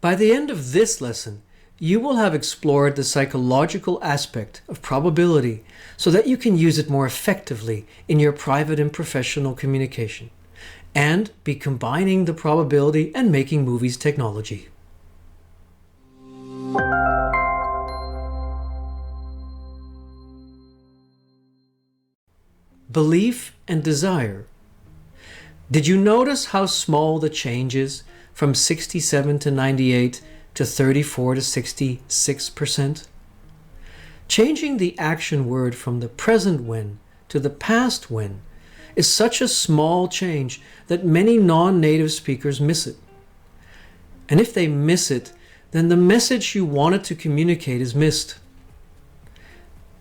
By the end of this lesson, you will have explored the psychological aspect of probability so that you can use it more effectively in your private and professional communication, and be combining the probability and making movies technology. Belief and desire. Did you notice how small the change is from 67 to 98 to 34 to 66%? Changing the action word from the present when to the past when is such a small change that many non-native speakers miss it. And if they miss it, then the message you wanted to communicate is missed.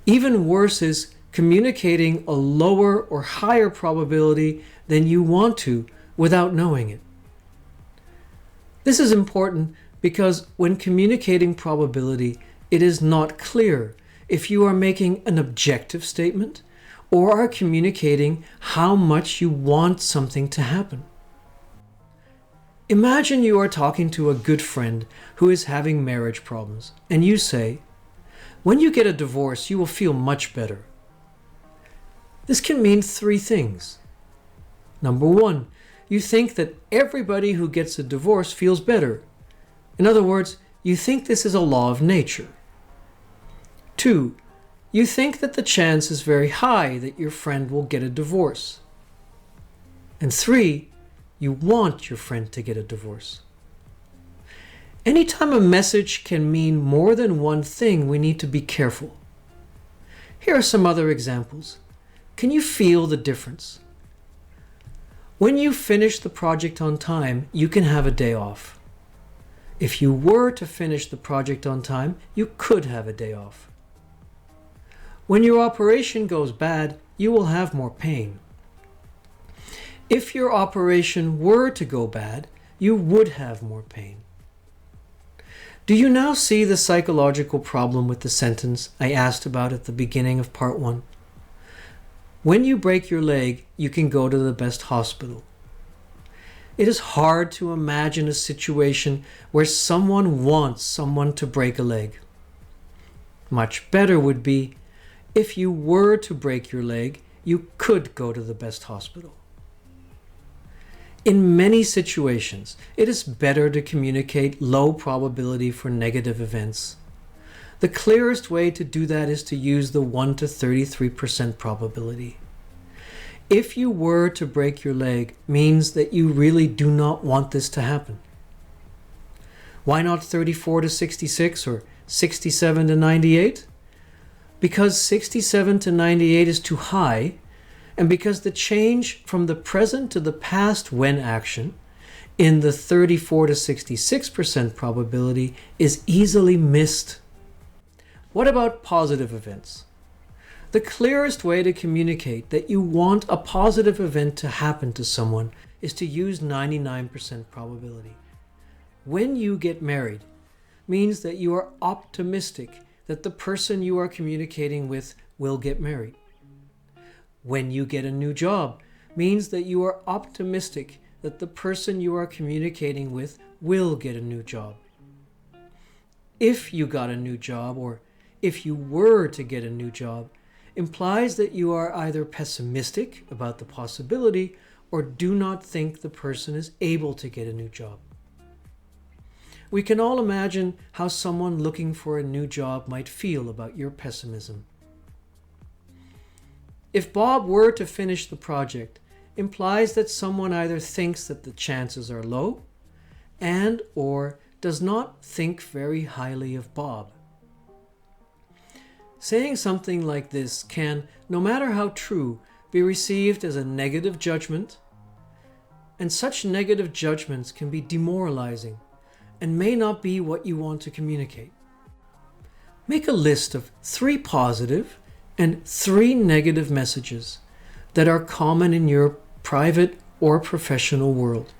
Even worse is communicating a lower or higher probability than you want to without knowing it. This is important because when communicating probability, it is not clear if you are making an objective statement or are communicating how much you want something to happen. Imagine you are talking to a good friend who is having marriage problems, and you say, "When you get a divorce, you will feel much better." This can mean three things. Number one, you think that everybody who gets a divorce feels better. In other words, you think this is a law of nature. Two, you think that the chance is very high that your friend will get a divorce. And three, you want your friend to get a divorce. Anytime a message can mean more than one thing, we need to be careful. Here are some other examples. Can you feel the difference? When you finish the project on time, you can have a day off. If you were to finish the project on time, you could have a day off. When your operation goes bad, you will have more pain. If your operation were to go bad, you would have more pain. Do you now see the psychological problem with the sentence I asked about at the beginning of part 1? When you break your leg, you can go to the best hospital. It is hard to imagine a situation where someone wants someone to break a leg. Much better would be, if you were to break your leg, you could go to the best hospital. In many situations, it is better to communicate low probability for negative events. The clearest way to do that is to use the 1 to 33% probability. If you were to break your leg means that you really do not want this to happen. Why not 34 to 66 or 67 to 98? Because 67 to 98 is too high, and because the change from the present to the past when action in the 34 to 66% probability is easily missed. What about positive events? The clearest way to communicate that you want a positive event to happen to someone is to use 99% probability. When you get married means that you are optimistic that the person you are communicating with will get married. When you get a new job means that you are optimistic that the person you are communicating with will get a new job. If you got a new job, or if you were to get a new job, implies that you are either pessimistic about the possibility or do not think the person is able to get a new job. We can all imagine how someone looking for a new job might feel about your pessimism. If Bob were to finish the project, implies that someone either thinks that the chances are low and or does not think very highly of Bob. Saying something like this can, no matter how true, be received as a negative judgment, and such negative judgments can be demoralizing and may not be what you want to communicate. Make a list of 3 positive and 3 negative messages that are common in your private or professional world.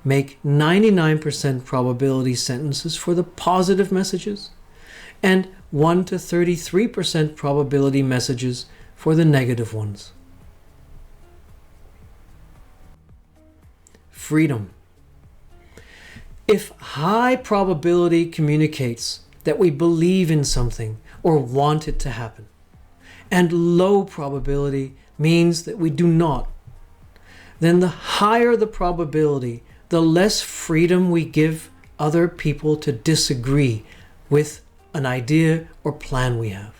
Make 99% probability sentences for the positive messages and 1 to 33% probability messages for the negative ones. Freedom. If high probability communicates that we believe in something or want it to happen, and low probability means that we do not, then the higher the probability, the less freedom we give other people to disagree with an idea or plan we have.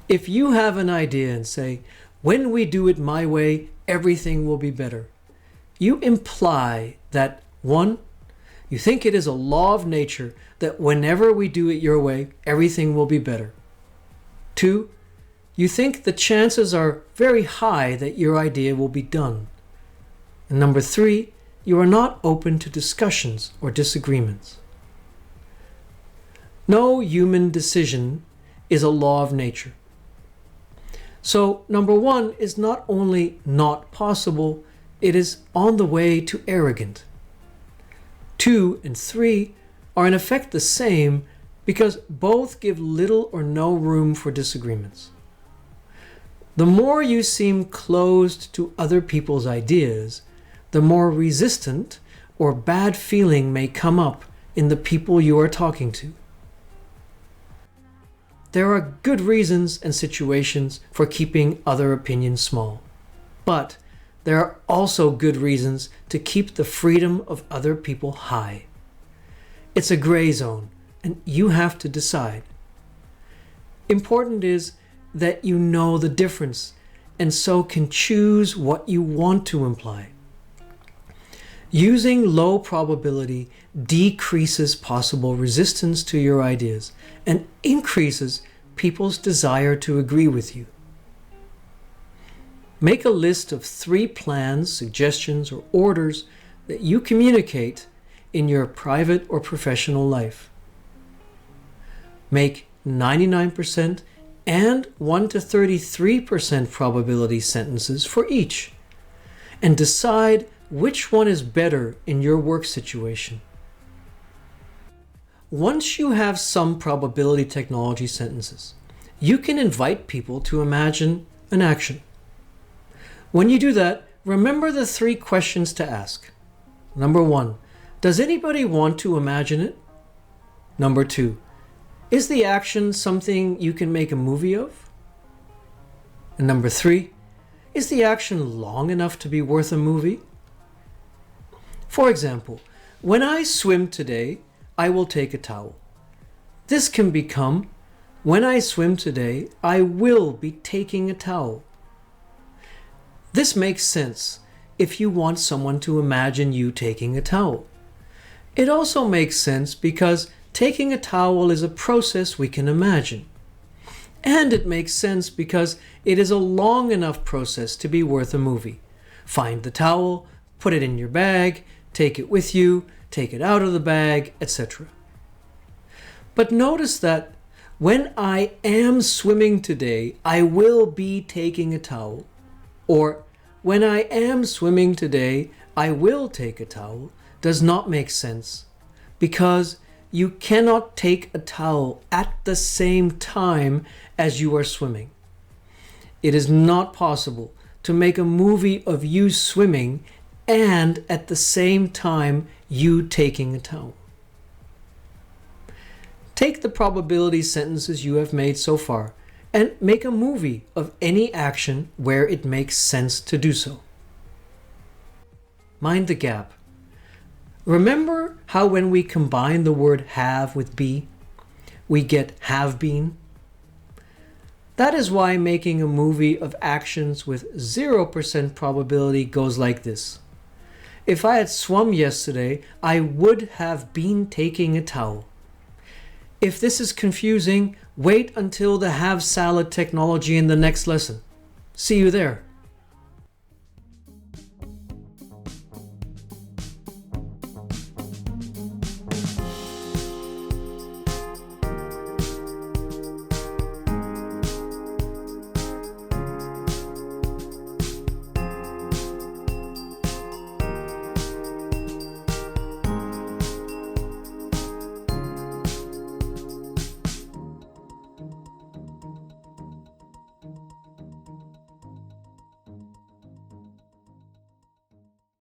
If you have an idea and say, when we do it my way, everything will be better, you imply that, one, you think it is a law of nature that whenever we do it your way, everything will be better. Two, you think the chances are very high that your idea will be done. And number three, you are not open to discussions or disagreements. No human decision is a law of nature. So number one is not only not possible, it is on the way to arrogant. 2 and 3 are in effect the same because both give little or no room for disagreements. The more you seem closed to other people's ideas, the more resistant or bad feeling may come up in the people you are talking to. There are good reasons and situations for keeping other opinions small, but there are also good reasons to keep the freedom of other people high. It's a gray zone, and you have to decide. Important is that you know the difference, and so can choose what you want to imply. Using low probability decreases possible resistance to your ideas and increases people's desire to agree with you. Make a list of 3 plans, suggestions, or orders that you communicate in your private or professional life. Make 99% and 1 to 33% probability sentences for each, and decide which one is better in your work situation. Once you have some probability technology sentences, you can invite people to imagine an action. When you do that, remember the 3 questions to ask. Number 1, does anybody want to imagine it? Number 2, is the action something you can make a movie of? And number 3, is the action long enough to be worth a movie? For example, when I swim today, I will take a towel. This can become, when I swim today, I will be taking a towel. This makes sense if you want someone to imagine you taking a towel. It also makes sense because taking a towel is a process we can imagine. And it makes sense because it is a long enough process to be worth a movie. Find the towel, put it in your bag, take it with you, take it out of the bag, etc. But notice that when I am swimming today, I will be taking a towel. Or when I am swimming today, I will take a towel does not make sense because you cannot take a towel at the same time as you are swimming. It is not possible to make a movie of you swimming and at the same time you taking a towel. Take the probability sentences you have made so far and make a movie of any action where it makes sense to do so. Mind the gap. Remember how when we combine the word have with be, we get have been? That is why making a movie of actions with 0% probability goes like this. If I had swum yesterday, I would have been taking a towel. If this is confusing, wait until the have salad technology in the next lesson. See you there.